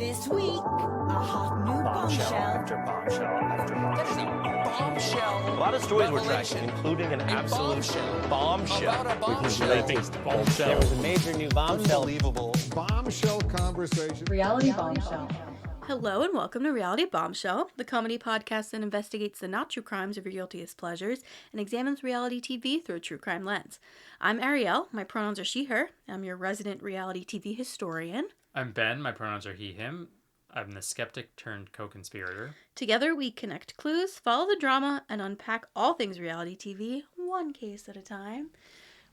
This week, a hot new bombshell. After bombshell after bombshell. A lot of stories were tracking, including an absolute bombshell. There was a major new bombshell. Unbelievable. Bombshell conversation. Reality Bombshell. Hello and welcome to Reality Bombshell, the comedy podcast that investigates the not true crimes of your guiltiest pleasures and examines reality TV through a true crime lens. I'm Ariel, my pronouns are she, her. I'm your resident reality TV historian. I'm Ben, my pronouns are he, him. I'm the skeptic turned co-conspirator. Together we connect clues, follow the drama, and unpack all things reality TV, one case at a time.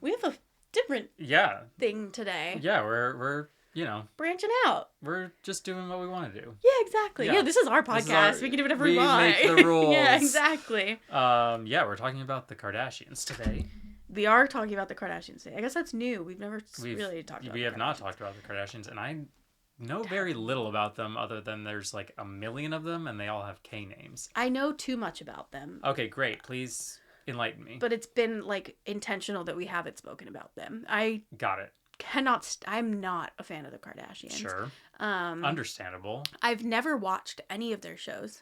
We have a different thing today. Yeah, we're branching out. We're just doing what we want to do. Yeah, exactly. Yeah, this is our podcast. We can do whatever we want. We make the rules. Yeah, exactly. We're talking about the Kardashians today. We are talking about the Kardashians today. I guess that's new. We've never really talked about We have not talked about the Kardashians, and I know very little about them other than there's like a million of them, and they all have K names. I know too much about them. Okay, great. Please enlighten me. But it's been like intentional that we haven't spoken about them. I got it. I'm not a fan of the Kardashians. Sure. Understandable. I've never watched any of their shows.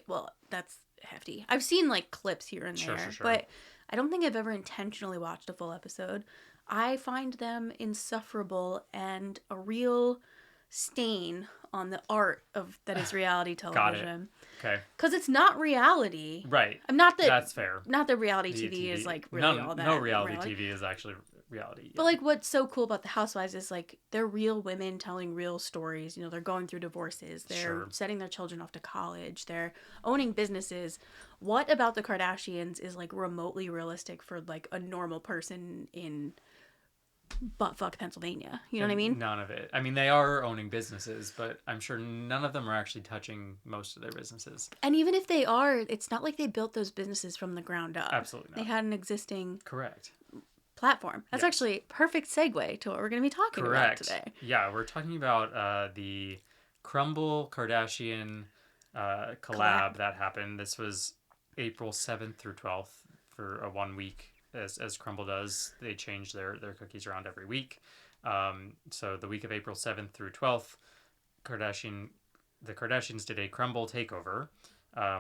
Well, that's hefty. I've seen like clips here and there, sure. but I don't think I've ever intentionally watched a full episode. I find them insufferable and a real stain on the art that is reality television. Got it. Okay. Because it's not reality. Right. That's fair. Not that reality TV is like really all that. No reality TV is actually reality. Yeah. But like what's so cool about the Housewives is like they're real women telling real stories. You know, they're going through divorces. They're setting their children off to college. They're owning businesses. What about the Kardashians is like remotely realistic for like a normal person in buttfuck Pennsylvania? You know what I mean? None of it. I mean, they are owning businesses, but I'm sure none of them are actually touching most of their businesses. And even if they are, it's not like they built those businesses from the ground up. Absolutely not. They had an existing platform. That's actually a perfect segue to what we're going to be talking about today. Yeah, we're talking about the Crumbl Kardashian collab that happened. This was April 7th through 12th for a 1 week. As Crumbl does, they change their cookies around every week. So the week of April 7th through 12th, the Kardashians did a Crumbl takeover.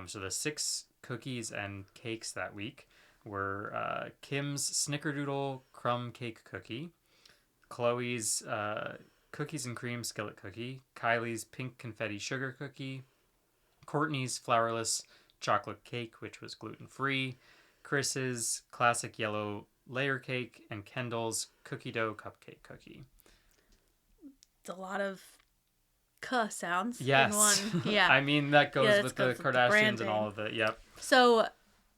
So the 6 cookies and cakes that week were Kim's Snickerdoodle Crumb Cake Cookie, Khloe's Cookies and Cream Skillet Cookie, Kylie's Pink Confetti Sugar Cookie, Kourtney's Flourless Chocolate Cake, which was gluten-free, Kris's Classic Yellow Layer Cake, and Kendall's Cookie Dough Cupcake Cookie. It's a lot of sounds in one. Yeah. I mean, that goes with the Kardashians and all of it. Yep. So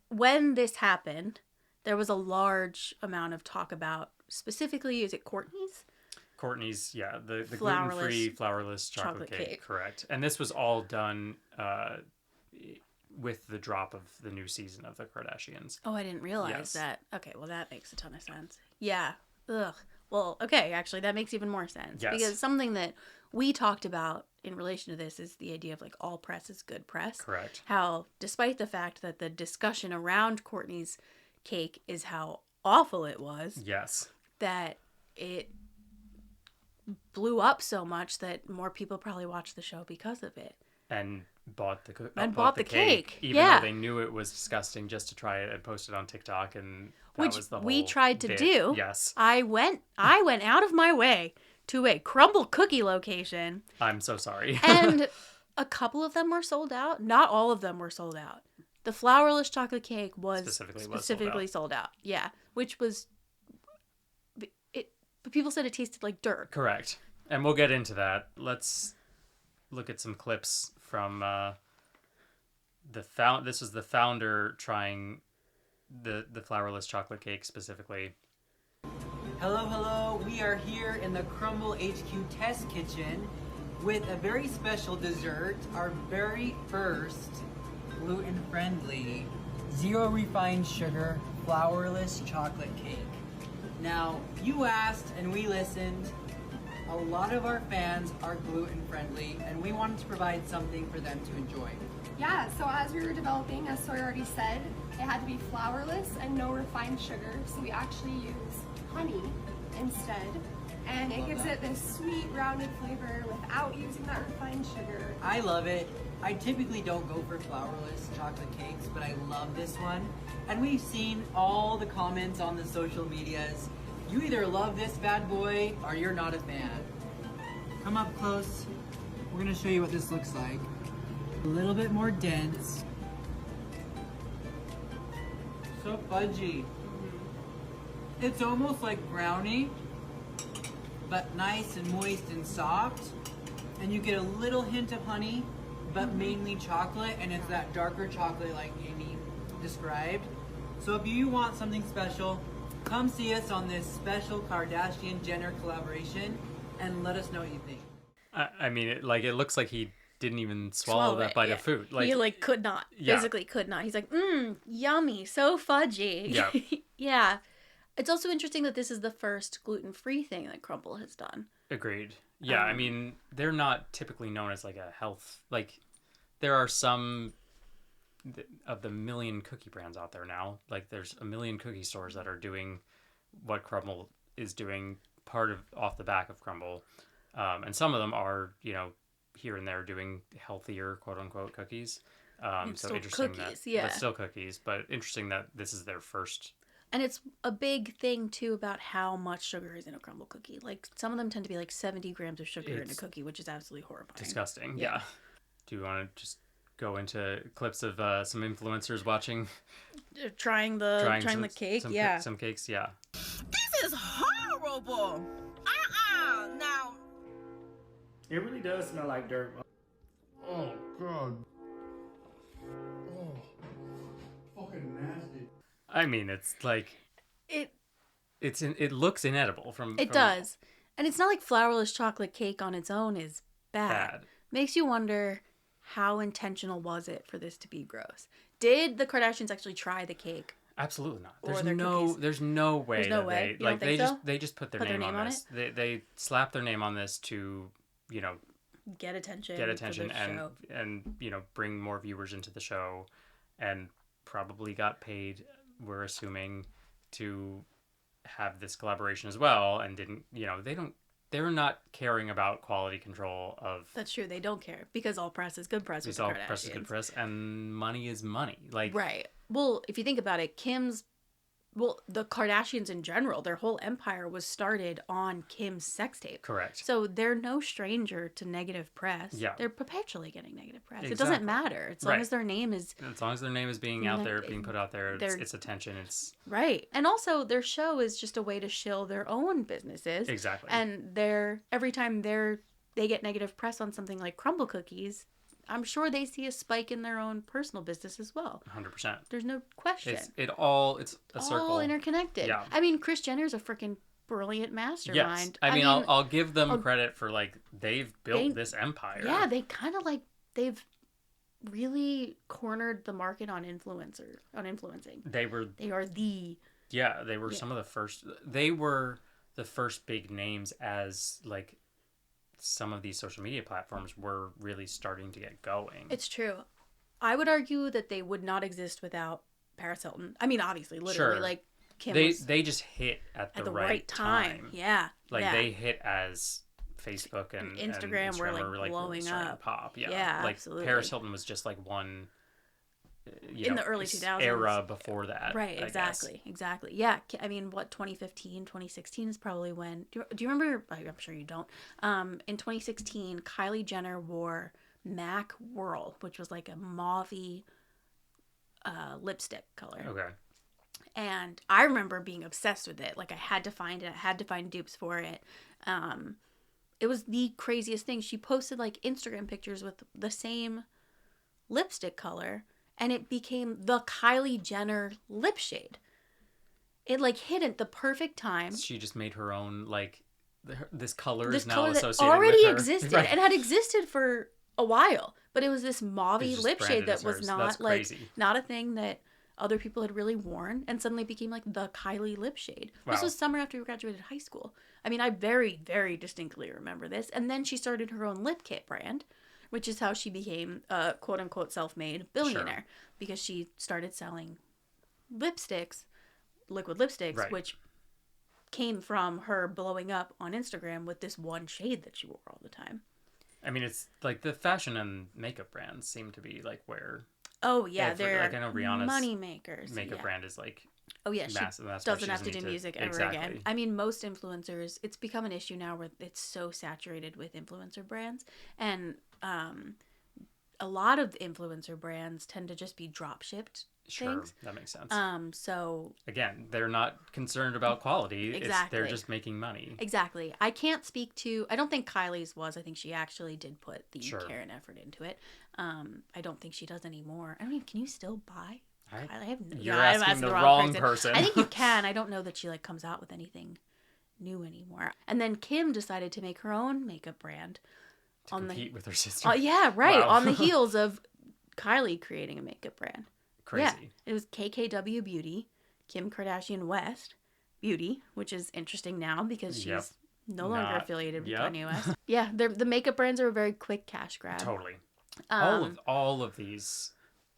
when this happened, there was a large amount of talk about, specifically, is it Kourtney's? Kourtney's, the gluten-free, flourless chocolate cake. Correct. And this was all done with the drop of the new season of the Kardashians. Oh, I didn't realize that. Okay, well, that makes a ton of sense. Yeah. Ugh. Well, okay, actually, that makes even more sense. Yes. Because something that we talked about in relation to this is the idea of, like, all press is good press. Correct. How, despite the fact that the discussion around Kourtney's cake is how awful it was. Yes. That it blew up so much that more people probably watched the show because of it. And bought the cake. Even though they knew it was disgusting, just to try it and post it on TikTok, and that was the whole we tried to bit. do. Yes. I went out of my way to a Crumbl Cookie location. I'm so sorry. And a couple of them were sold out. Not all of them were sold out. The flourless chocolate cake was specifically sold out. Yeah, which was but people said it tasted like dirt. Correct. And we'll get into that. Let's look at some clips from this was the founder trying the flourless chocolate cake specifically. Hello, we are here in the Crumbl HQ test kitchen with a very special dessert, our very first gluten-friendly, zero refined sugar, flourless chocolate cake. Now, you asked and we listened. A lot of our fans are gluten-friendly, and we wanted to provide something for them to enjoy. Yeah, so as we were developing, as Sawyer already said, it had to be flourless and no refined sugar, so we actually use honey instead. and it gives it this sweet, rounded flavor without using that refined sugar. I love it. I typically don't go for flourless chocolate cakes, but I love this one. And we've seen all the comments on the social medias. You either love this bad boy or you're not a fan. Come up close. We're gonna show you what this looks like. A little bit more dense. So fudgy. It's almost like brownie, but nice and moist and soft. And you get a little hint of honey, but mainly chocolate, and it's that darker chocolate like Amy described. So if you want something special, come see us on this special Kardashian Jenner collaboration and let us know what you think. I mean, it looks like he didn't even swallow that bite of food. He could not. Physically could not. He's like, yummy, so fudgy. Yeah. Yeah. It's also interesting that this is the first gluten-free thing that Crumbl has done. Agreed. Yeah, I mean, they're not typically known as like a health... Like, there are some of the million cookie brands out there now. Like, there's a million cookie stores that are doing what Crumbl is doing, off the back of Crumbl. And some of them are, here and there doing healthier, quote-unquote, cookies. So interesting cookies, but still cookies. But interesting that this is their first... And it's a big thing, too, about how much sugar is in a Crumbl cookie. Like, some of them tend to be like 70 grams of sugar in a cookie, which is absolutely horrifying. Disgusting, yeah. Do you want to just go into clips of some influencers watching? Trying the cake, Some cakes, yeah. This is horrible. Now. It really does smell like dirt. Oh, God. Oh, fucking nasty. I mean, it's like... It looks inedible from... It does. And it's not like flourless chocolate cake on its own is bad. Makes you wonder, how intentional was it for this to be gross? Did the Kardashians actually try the cake? Absolutely not. There's no way. There's no way. You don't think so? They just put their name on this. They slapped their name on this to, get attention and bring more viewers into the show, and probably got paid, we're assuming, to have this collaboration as well, and didn't, they're not caring about quality control of... That's true. They don't care, because all press is good press with the Kardashians. All press is good press, and money is money. Right. Well, if you think about it, the Kardashians in general, their whole empire was started on Kim's sex tape. Correct. So they're no stranger to negative press. Yeah. They're perpetually getting negative press. Exactly. It doesn't matter. As long as their name is... As long as their name is being out there, being put out there, it's attention. It's... Right. And also, their show is just a way to shill their own businesses. Exactly. And every time they get negative press on something like Crumbl Cookies, I'm sure they see a spike in their own personal business as well. 100%. There's no question. It's a circle. All interconnected. Yeah. I mean, Kris Jenner's a freaking brilliant mastermind. Yes. I mean, I'll give them credit for, they've built this empire. Yeah, they kind of they've really cornered the market on influencing. They are the... Yeah, they were some of the first... They were the first big names as, some of these social media platforms were really starting to get going. It's true. I would argue that they would not exist without Paris Hilton. I mean, obviously, literally, Kim they just hit at the right time. Yeah. They hit as Facebook and Instagram were blowing up. Pop. Yeah. Yeah, absolutely. Paris Hilton was just one... in the early 2000s era before that, right? Exactly. Yeah, I mean, 2015, 2016 is probably when. Do you remember? I'm sure you don't. In 2016, Kylie Jenner wore MAC Whirl, which was like a mauvey lipstick color. Okay. And I remember being obsessed with it. I had to find it. I had to find dupes for it. It was the craziest thing. She posted Instagram pictures with the same lipstick color. And it became the Kylie Jenner lip shade. It hit at the perfect time. She just made her own this color is now associated that already with her. Existed and had existed for a while, but it was this mauvey lip shade that was not not a thing that other people had really worn, and suddenly became the Kylie lip shade. Wow. This was summer after we graduated high school. I mean, I very, very distinctly remember this. And then she started her own lip kit brand, which is how she became a quote-unquote self-made billionaire. Sure. Because she started selling liquid lipsticks, which came from her blowing up on Instagram with this one shade that she wore all the time. I mean, it's like the fashion and makeup brands seem to be like where. Oh yeah, they're like I know Rihanna's money makers. makeup brand is like. Oh yeah, massive. She doesn't have to do music ever again. I mean, most influencers, it's become an issue now where it's so saturated with influencer brands, and a lot of influencer brands tend to just be drop shipped. Sure, that makes sense. So again, they're not concerned about quality. Exactly. They're just making money. Exactly. I can't speak to. I don't think Kylie's was. I think she actually did put the care and effort into it. I don't think she does anymore. I don't even. Can you still buy? You're asking the wrong person. I think you can. I don't know that she like comes out with anything new anymore. And then Kim decided to make her own makeup brand to compete with her sister. Yeah, right. Wow. On the heels of Kylie creating a makeup brand. Crazy. Yeah, it was KKW Beauty, Kim Kardashian West Beauty, which is interesting now because she's no longer affiliated with Kanye West. Yeah, the makeup brands are a very quick cash grab. Totally. All of these.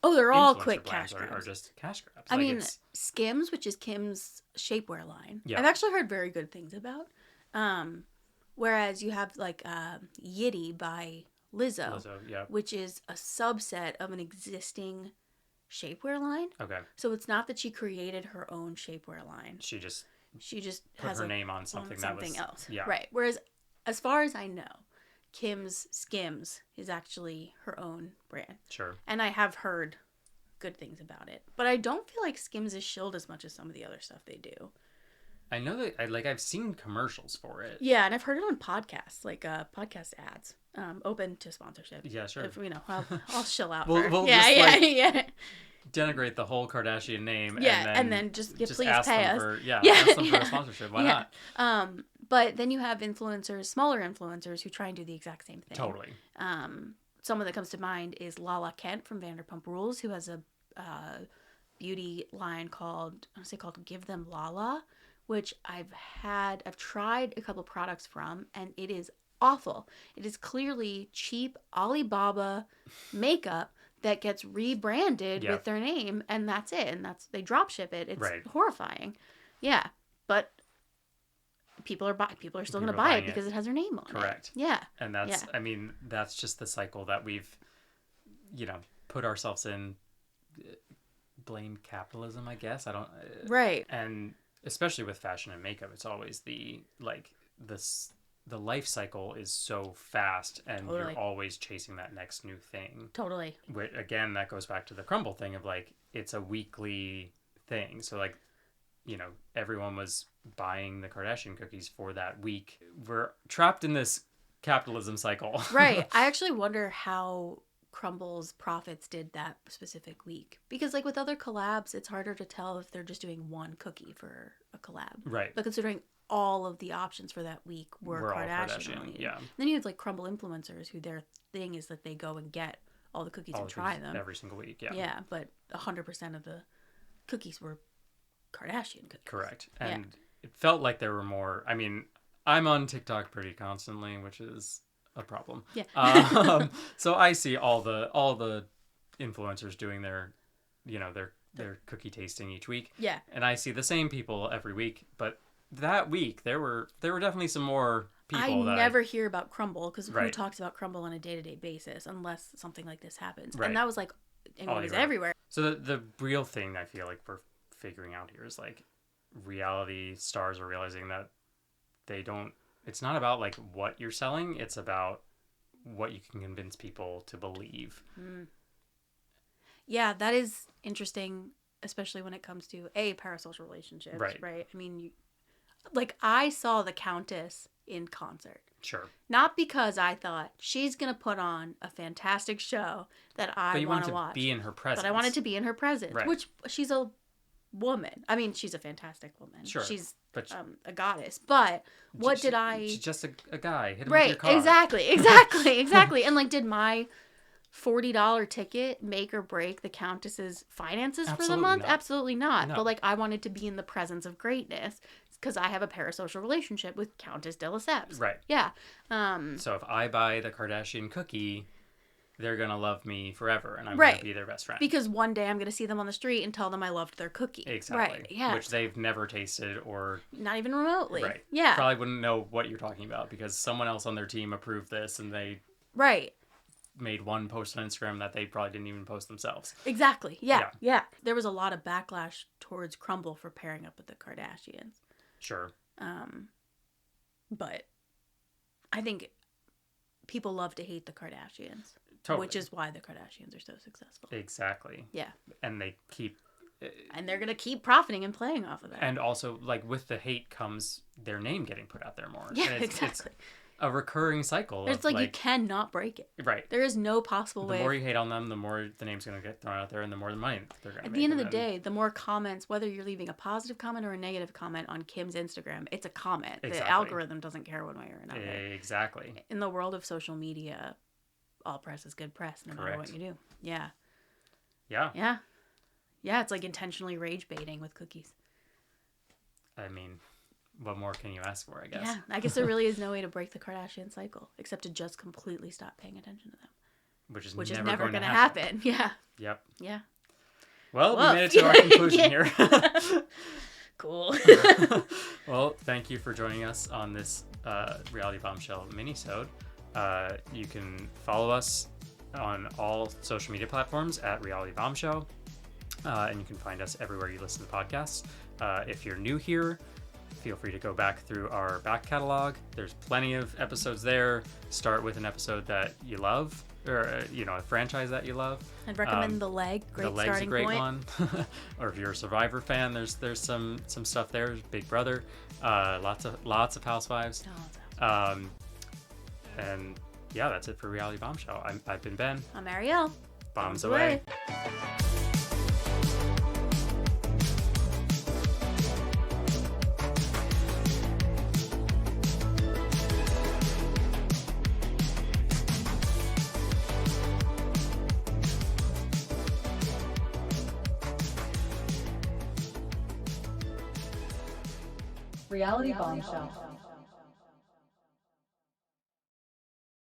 Oh, they're all quick cash grabs. Are just cash grabs. I mean, Skims, which is Kim's shapewear line, I've actually heard very good things about. Whereas you have like Yitty by Lizzo, which is a subset of an existing shapewear line. Okay. So it's not that she created her own shapewear line. She just put has her name on something else. Yeah. Right. Whereas, as far as I know, Kim's Skims is actually her own brand. Sure. And I have heard good things about it. But I don't feel like Skims is shilled as much as some of the other stuff they do. I know that I've seen commercials for it. Yeah, and I've heard it on podcasts, like podcast ads. Open to sponsorship. Yeah, sure. If, I'll shill out we'll for yeah. Denigrate the whole Kardashian name. Yeah, and then just please ask pay them us. Ask them for a sponsorship. Why not? But then you have influencers, smaller influencers, who try and do the exact same thing. Totally. Someone that comes to mind is Lala Kent from Vanderpump Rules, who has a beauty line called Give Them Lala, which I've tried a couple products from, and it is awful. It is clearly cheap Alibaba makeup that gets rebranded with their name, and that's it. And they drop ship it. It's horrifying. Yeah, but people are still going to buy it because it has their name on it. Correct. Yeah. And that's I mean, that's just the cycle that we've put ourselves in. Blame capitalism, I guess. I don't. Right. And especially with fashion and makeup, it's always the life cycle is so fast, and you're always chasing that next new thing. Totally. Again, that goes back to the Crumbl thing of like, it's a weekly thing. So like, everyone was buying the Kardashian cookies for that week. We're trapped in this capitalism cycle. Right. I actually wonder how Crumbl's profits did that specific week, because like with other collabs, it's harder to tell if they're just doing one cookie for a collab. Right. But considering all of the options for that week were Kardashian related. Yeah. Then you have like Crumbl influencers who their thing is that they go and get all the cookies and try them every single week. Yeah. Yeah, but 100% of the cookies were Kardashian cookies. Correct. And it felt like there were more. I mean, I'm on TikTok pretty constantly, which is a problem. Yeah. So I see all the influencers doing their cookie tasting each week. Yeah. And I see the same people every week, but that week there were definitely some more people. I never hear about Crumbl, because who talks about Crumbl on a day-to-day basis unless something like this happens. Right. And that was like, it was everywhere. So the real thing I feel like we're figuring out here is like, reality stars are realizing that it's not about like what you're selling, it's about what you can convince people to believe. Yeah, that is interesting, especially when it comes to parasocial relationships, right? I mean, I saw the Countess in concert. Sure. Not because I thought she's going to put on a fantastic show that I want to watch. But you wanted to be in her presence. But I wanted to be in her presence, right. Which she's a woman. I mean, she's a fantastic woman. Sure. She's a goddess. But she's just a guy. Hit him with your car. Exactly. And did my $40 ticket make or break the Countess's finances for the month? Not. Absolutely not. No. But I wanted to be in the presence of greatness because I have a parasocial relationship with Countess de Lesseps. Right. Yeah. So if I buy the Kardashian cookie, they're gonna love me forever, and I'm Right. gonna be their best friend. Because one day I'm going to see them on the street and tell them I loved their cookie. Exactly. Right. Yeah. Which they've never tasted or... Not even remotely. Right. Yeah. Probably wouldn't know what you're talking about because someone else on their team approved this and they Right. made one post on Instagram that they probably didn't even post themselves. Exactly. Yeah. There was a lot of backlash towards Crumbl for pairing up with the Kardashians. Sure. But I think people love to hate the Kardashians. Totally. Which is why the Kardashians are so successful. Exactly. Yeah. And they keep... And they're going to keep profiting and playing off of that. And also, like, with the hate comes their name getting put out there more. Yeah, and it's exactly. a recurring cycle. It's like you cannot break it. Right. There is no possible way. The more you hate on them, the more the name's going to get thrown out there and the more the money they're going to make. At the end of the day, the more comments, whether you're leaving a positive comment or a negative comment on Kim's Instagram, it's a comment. Exactly. The algorithm doesn't care one way or another. Exactly. In the world of social media, all press is good press, no matter what you do. Yeah. Yeah. Yeah. Yeah, it's like intentionally rage baiting with cookies. I mean, what more can you ask for, I guess? Yeah, I guess there really is no way to break the Kardashian cycle except to just completely stop paying attention to them. Which is never going to happen. Yeah. Yep. Yeah. Well, we made it to our conclusion here. Cool. Well, thank you for joining us on this Reality Bombshell minisode. You can follow us on all social media platforms at Reality Bombshell. And you can find us everywhere you listen to podcasts. If you're new here, feel free to go back through our back catalog. There's plenty of episodes there. Start with an episode that you love, or a franchise that you love. I'd recommend The Leg. Great The Leg's starting a great point. one. Or if you're a Survivor fan, there's some stuff there. There's Big Brother, lots of Housewives. And yeah, that's it for Reality Bombshell. I've been Ben. I'm Ariel. Bombs away. Reality Bombshell.